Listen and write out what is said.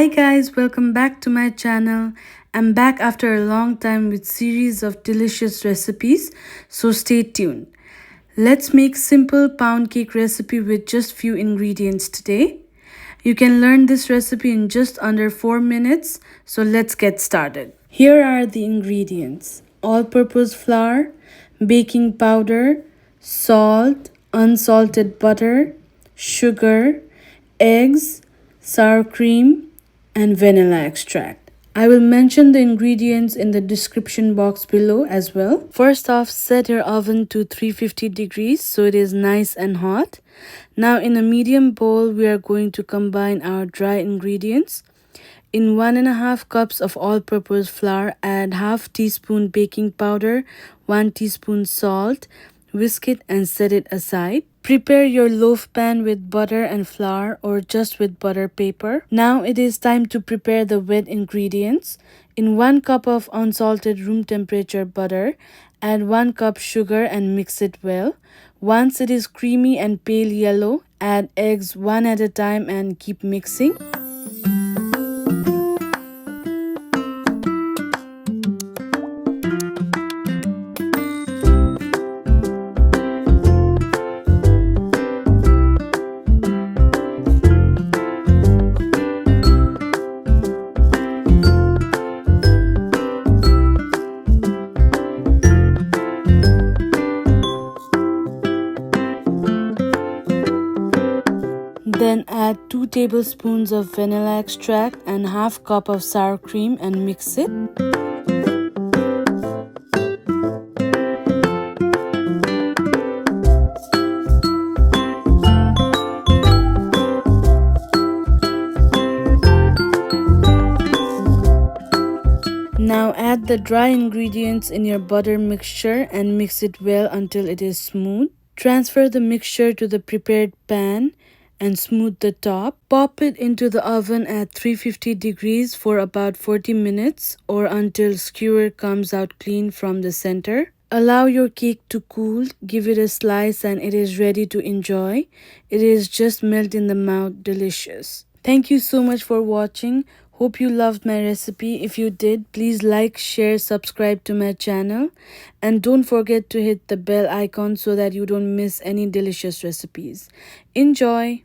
Hi guys, welcome back to my channel. I'm back after a long time with series of delicious recipes, so stay tuned. Let's make simple pound cake recipe with just few ingredients today. You can learn this recipe in just under 4 minutes, so let's get started. Here are the ingredients: all-purpose flour, baking powder, salt, unsalted butter, sugar, eggs, sour cream, and vanilla extract. I will mention the ingredients in the description box below as well. First off, set your oven to 350 degrees so it is nice and hot. Now in a medium bowl, we are going to combine our dry ingredients. In 1.5 cups of all-purpose flour, add half teaspoon baking powder, 1 teaspoon salt, whisk it and set it aside. Prepare your loaf pan with butter and flour or just with butter paper. Now it is time to prepare the wet ingredients. In 1 cup of unsalted room temperature butter, add 1 cup sugar and mix it well. Once it is creamy and pale yellow, add eggs one at a time and keep mixing. Then add 2 tablespoons of vanilla extract and half cup of sour cream and mix it. Now add the dry ingredients in your butter mixture and mix it well until it is smooth. Transfer the mixture to the prepared pan and smooth the top. Pop it into the oven at 350 degrees for about 40 minutes or until skewer comes out clean from the center. Allow your cake to cool, give it a slice and it is ready to enjoy. It is just melt in the mouth, delicious. Thank you so much for watching. Hope you loved my recipe. If you did, please like, share, subscribe to my channel. And don't forget to hit the bell icon so that you don't miss any delicious recipes. Enjoy!